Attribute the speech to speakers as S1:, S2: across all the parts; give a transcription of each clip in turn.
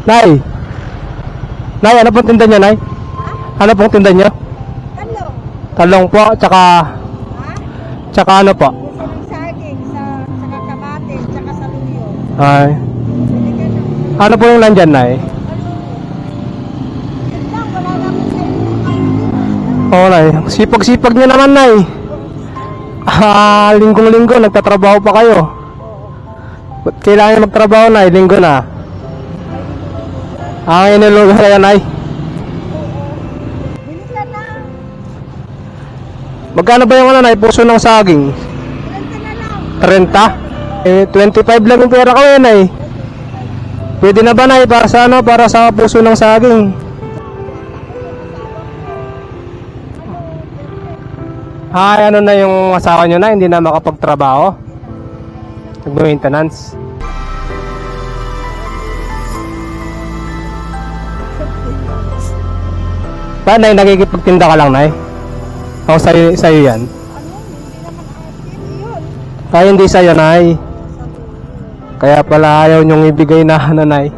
S1: Nay! Nay, ano pong tinda niya, Nay? Ano pong tinda niya?
S2: Talong.
S1: Talong po, tsaka...
S2: Ha?
S1: Tsaka ano po?
S2: Gusto ng saging sa kamatis, tsaka sa luyo.
S1: Ay.
S2: Binigyan ng
S1: Ano po yung nandyan, Nay?
S2: yun lang, wala na akong kainin.
S1: Oo, Nay. Sipag-sipag niyo naman, Nay. Linggong-linggo, nagtatrabaho pa kayo. Ba't kailangan magtrabaho, Nay? Linggo na. Inulugan kayo, Nay.
S2: Binigyan na.
S1: Magkano ba yung ano, Nay? Puso ng saging?
S2: 30 na lang.
S1: 30? 25 lang yung pera ko yun, Nay. Pwede na ba, Nay? Para sa ano? Para sa puso ng saging. Ano na yung asawa nyo na? Hindi na makapagtrabaho? Nag-maintenance? Ba, Nay? Nakikipagtinda ka lang, Nay? O, sa'yo yan? Hindi sa'yo, Nay. Kaya pala ayaw nyong ibigay na ano, Nay.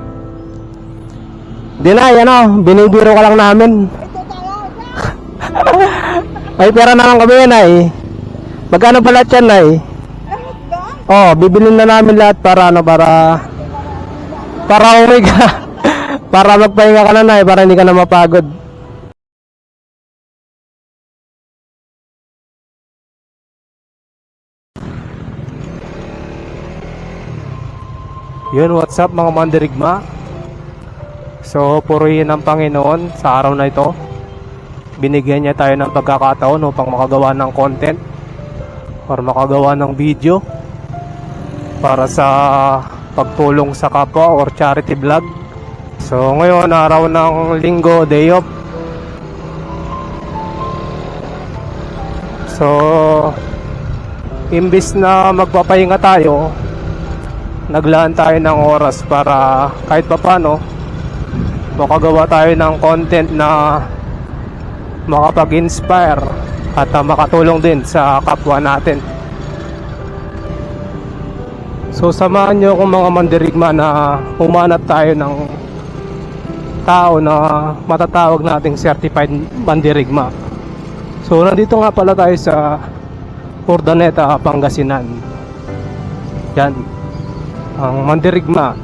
S1: Di, Nay, ano? Binibiro ka lang namin. May pera na lang kami, Nay. Magkano ba lahat yan, Nay? Bibilin na namin lahat para ano, para uwi ka. Para magpahinga ka na, Nay, para hindi ka na mapagod. Yun, what's up mga mandirigma? So, purihin ng Panginoon sa araw na ito. Binigyan niya tayo ng pagkakataon upang makagawa ng content or makagawa ng video para sa pagtulong sa kapwa or charity vlog. So, ngayon, araw ng linggo, day off. So, imbis na magpapahinga tayo, naglaan tayo ng oras para kahit papano makagawa tayo ng content na makapag-inspire at makatulong din sa kapwa natin. So samahan nyo akong mga mandirigma na humanap tayo ng tao na matatawag nating certified mandirigma. So nandito nga pala tayo sa Urdaneta, Pangasinan. Yan, ang mandirigma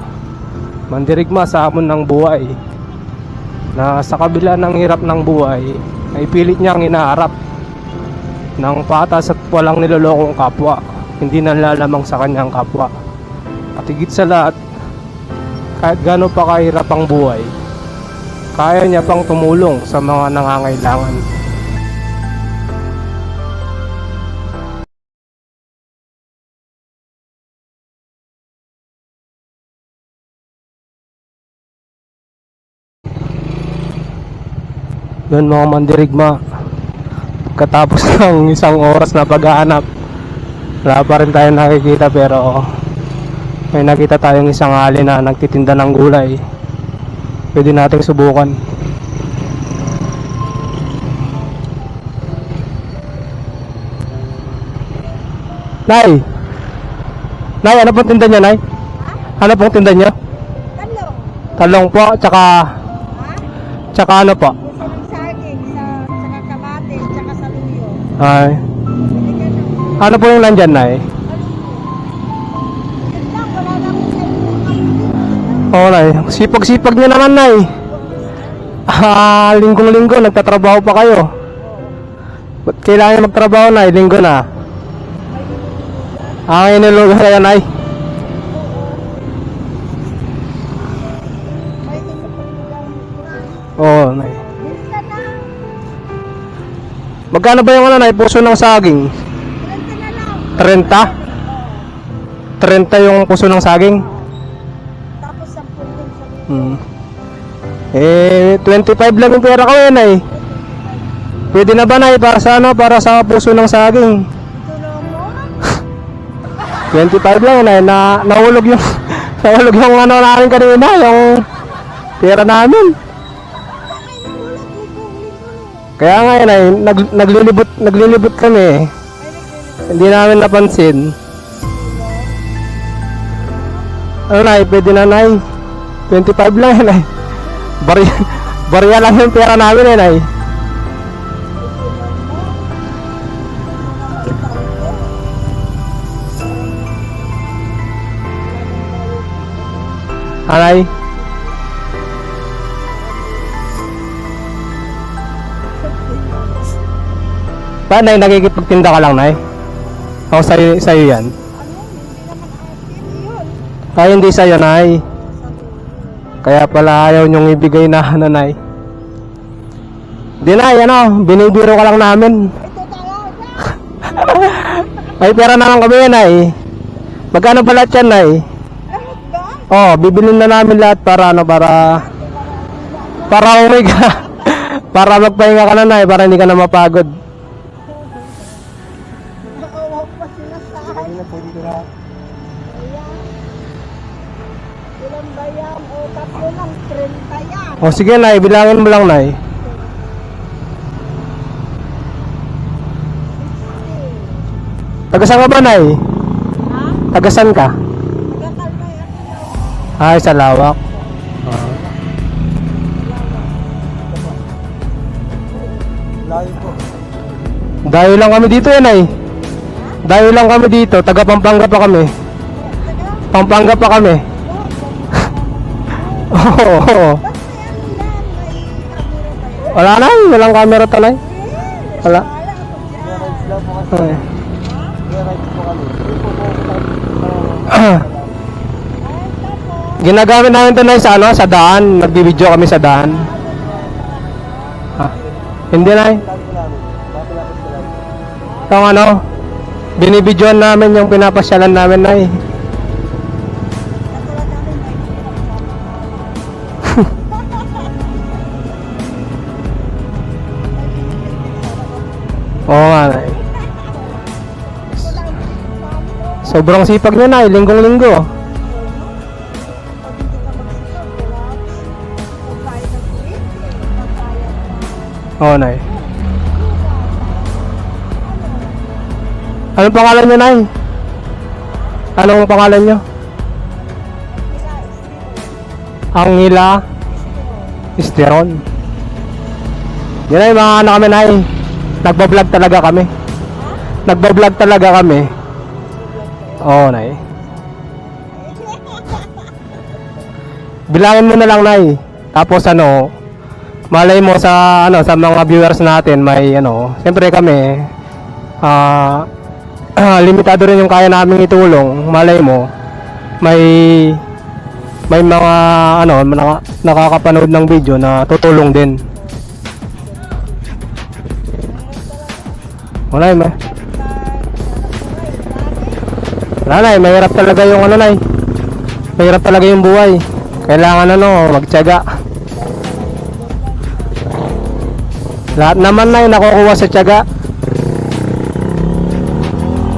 S1: sa hamon ng buhay, na sa kabila ng hirap ng buhay ay pilit niyang inaharap ng patas at walang nilolokong kapwa, hindi nanlalamang sa kanyang kapwa. At higit sa lahat, kahit gaano pa kahirap ang buhay, kaya niya pang tumulong sa mga nangangailangan. Yun mga mandirigma, katapos ng isang oras na paghahanap, wala pa rin tayo nakikita, pero may nakita tayong isang ali na nagtitinda ng gulay. Pwede nating subukan. Nay! Nay, ano pong tinda niya, Nay? Ano pong tinda niya?
S2: Talong.
S1: Talong po, tsaka ano po?
S2: Gusto ng saging sa kamatis, tsaka sa luyo.
S1: Ay.
S2: Binigyan ng
S1: Ano po yung nandyan, Nay?
S2: yun lang, wala na akong kainin.
S1: Oo, Nay. Sipag-sipag niyo naman, Nay. Linggong-linggo, nagtatrabaho pa kayo. Ba't kailangan magtrabaho, Nay? Linggo na. Inulugan kayo, Nay.
S2: May inupulang
S1: Oo, Nay.
S2: binigyan na.
S1: Magkano ba yung ano, Nay? Puso ng saging?
S2: 30 na lang.
S1: 30? 30 yung puso ng saging?
S2: Tapos 10 din sa luyo.
S1: 25 lang yung pera ko yun, Nay. Pwede na ba, Nay? Para sa ano? Para sa puso ng saging?
S2: Tulong mo?
S1: 25 lang, Nay. Nahulog yung nahulog yung ano namin kanina, yung pera namin. Kaya nga yun, Nay, naglilibot kami. Hindi namin napansin. Ano, Nay? Pwede na, Nay. 25 lang yan ay. Barya, barya lang yung pera namin yan ay. Anay? Ba, Nay, nakikipagtinda ka lang, Nay? O, sa'yo yan? Ay, hindi sa'yo, Nay. Kaya pala ayaw niyong ibigay na, Nay. Di, Nay, binibiro ka lang namin. Ay, pera naman kami yan, Nay. Magkano ba lahat yan, Nay? Oh, bibilin na namin lahat para umiga. Para magpahinga ka na, Nay, para hindi ka na mapagod.
S2: Ilan ba yan? O, tatlo lang, 30 yan.
S1: O, sige, Nay, bilangin mo lang, Nay. Tagasan ka ba, Nay?
S2: Ha?
S1: Tagasan ka?
S2: Nagkakalmay ako.
S1: Ay, sa lawak. Dayo lang kami dito yan ay. Dayo lang kami dito. Taga Pampanga pa kami. Pampanga pa kami. Oo. Wala na. Walang camera talay. Wala. Ay. Ginagamit namin ito na sa sa daan. Nagbibideo kami sa daan. Hindi na Itong binibidyoan namin yung pinapasyalan namin na Oo nga, Nay. Sobrang sipag niya, Nay. Linggong-linggo. Oo, Nay. Anong pangalan niyo, Nay? Anong pangalan niyo? Angela Esteron. Yan ay mga anak kami, Nay. Nagbablog talaga kami. Nagbablog talaga kami. Oo, Nay. Bilangin mo na lang, Nay. Tapos malay mo sa sa mga viewers natin may siyempre kami limitado rin yung kaya naming itulong. Malay mo may mga nakakapanood ng video na tutulong din. Wala eh, wala, Nay, mahirap talaga yung Nay. Mahirap talaga yung buhay. Kailangan magtiyaga. Lahat naman, Nay, nakukuha sa tiyaga.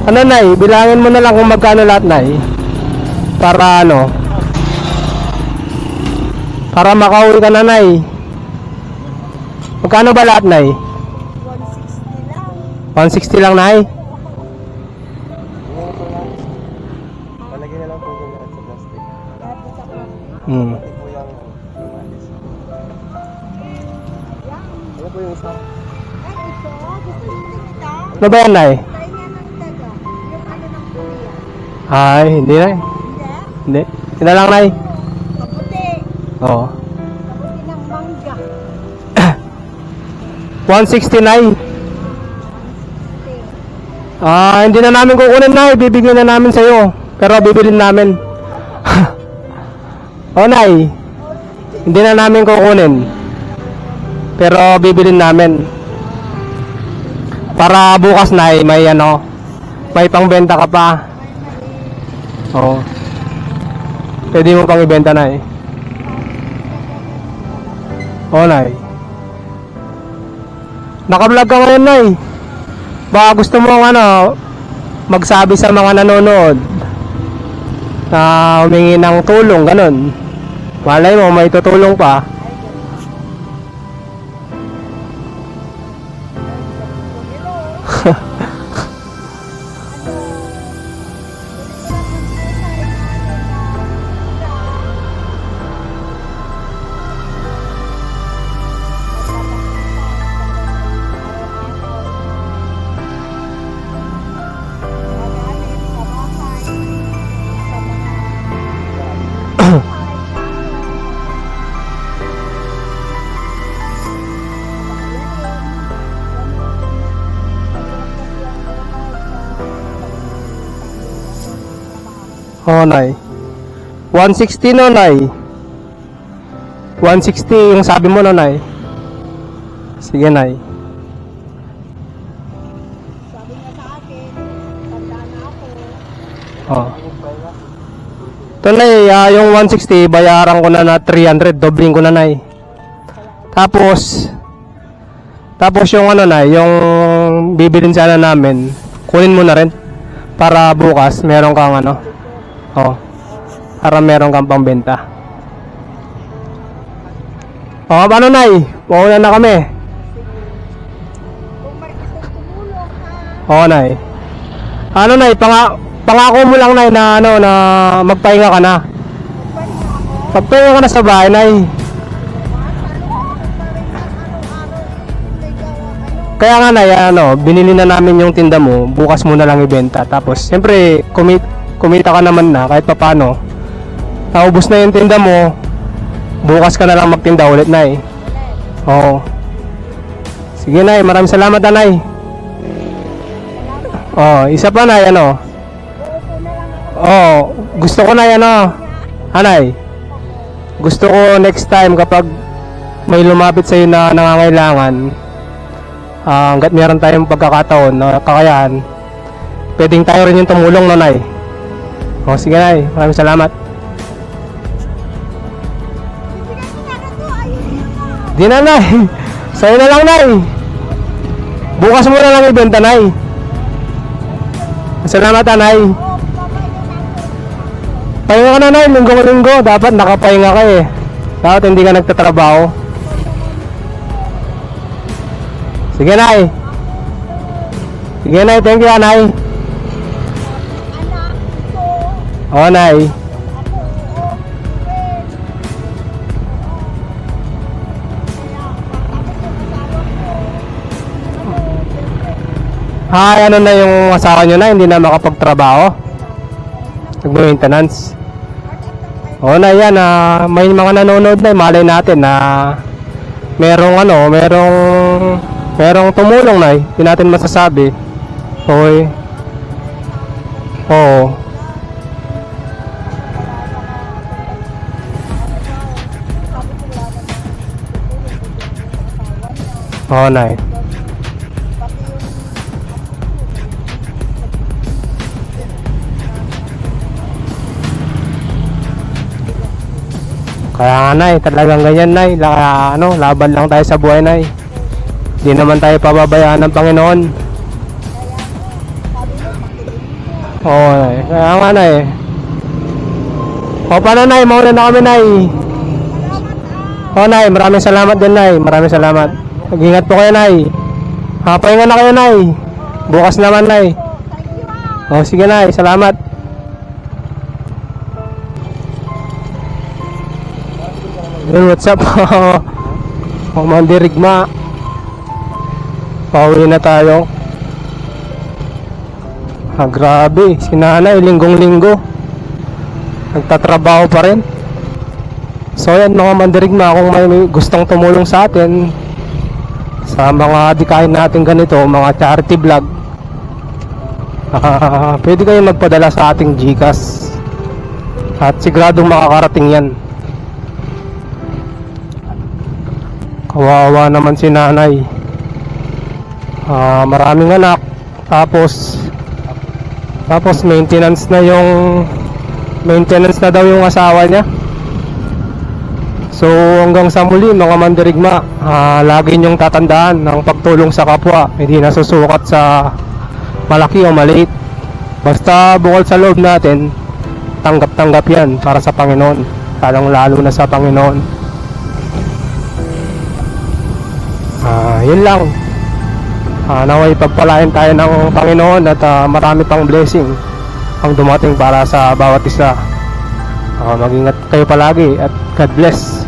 S1: Nay, bilangin mo na lang kung magkano lahat, Nay. Para para makauwi ka na, Nay. Magkano ba lahat, Nay? 160 lang, Nay.
S3: Palagay na lang po yung lahat sa plastic.
S1: Hmm.
S3: Pati po yung umalis. Ano po yung isa?
S1: Ano ba yan, Nay?
S2: Yung ng kuya.
S1: Ay, hindi, Nay.
S2: Hindi?
S1: Hindi. Hindi na lang, Nay.
S2: Kaputi.
S1: Oo.
S2: Kaputi ng mangga.
S1: 169. Hindi na namin kukunin, Nay. Bibigyan na namin sa'yo. Pero bibilin namin. O, Nay. Hindi na namin kukunin. Pero bibilin namin. Para bukas, Nay, may may pangbenta ka pa. Oo. Pwede mo pang ibenta, Nay. O, Nay. Naka-vlog ka ngayon, Nay. Baka gusto mo magsabi sa mga nanonood na humingi ng tulong, ganun. Malay mo, may tutulong pa. Oo, Nay. 160 no, Nay. 160 yung sabi mo no, Nay. Sige, Nay.
S2: Sabi niya sa akin, tanda na ako.
S1: Oh. Ito, Nay, yung 160, bayaran ko na 300, dobling ko na, Nay. Tapos yung ano, Nay, yung bibilin sana namin, kunin mo na rin. Para bukas, meron kang ano. Oh. Para meron kang pambenta. Oh, paano, Nay? Mauna na kami.
S2: Kung may gustong tumulong ha,
S1: Oo, Nay. Ano, Nay, pangako mo lang, Nay, na ano, na magpahinga ka na. Magpahinga ka na sa bahay, Nay. Kaya nga, Nay, ano, binili na namin yung tinda mo, bukas mo na lang ibenta. Tapos, siyempre, kumita ka naman na kahit papano. Naubos na yung tinda mo, bukas ka na lang magtinda ulit, Nay. Oo. Sige, Nay, maraming salamat, Nay. Oh, isa pa, Nay, ano? Oh, gusto ko, Nay, ano? Anay, gusto ko next time kapag may lumapit sa'yo na nangangailangan, hanggat meron tayong pagkakataon na kakayahan, pwedeng tayo rin yung tumulong, no, Nay? Oh, sige, Nay, maraming salamat. Di na, Nay. Sa'yo na lang, Nay. Bukas mo na lang ibenta, Nay. Salamat, Nay. Pahinga ka na, Nay. Linggo-linggo. Dapat nakapahinga ka eh. Dapat hindi ka nagtatrabaho. Sige, Nay. Sige, Nay. Thank you, Nay.
S2: anak ko,
S1: Oo, Nay. Ano na yung asawa nyo na, hindi na makapagtrabaho? Nag-maintenance? Oo, na yan, may mga nanonood na, malay natin na merong tumulong, na hindi natin masasabi. Okay. Oo. Oo, Nay. Kaya nga, Nay, talagang ganyan, Nay. Laban lang tayo sa buhay, Nay. Hindi naman tayo pababayaan ng Panginoon. Oo, Nay. Kaya nga, Nay. O, paano, Nay? Mauna na kami, Nay. O, Nay. Maraming salamat din, Nay. Maraming salamat. Mag-ingat po kayo, Nay. Pahinga na kayo, Nay. Bukas naman, Nay. O, sige, Nay. Salamat. Yun, what's up? Mandirigma. Pauwi na tayo. Grabe. Si Nanay, linggong-linggo. Nagtatrabaho pa rin. So yan, mga mandirigma, kung may gustong tumulong sa atin sa mga dikain natin ganito, mga charity vlog, pwede kayo magpadala sa ating GCash. At siguradong makakarating yan. Kawawa naman si Nanay. Maraming anak. Tapos maintenance na daw yung asawa niya. So hanggang sa muli, mga mandirigma, lagi niyong tatandaan ng pagtulong sa kapwa hindi nasusukat sa malaki o maliit. Basta bukod sa loob natin, tanggap-tanggap yan para sa Panginoon, lalo na sa Panginoon. Yun lang. Naway pagpalain tayo ng Panginoon at marami pang blessing ang dumating para sa bawat isa. Mag-ingat kayo palagi at God bless.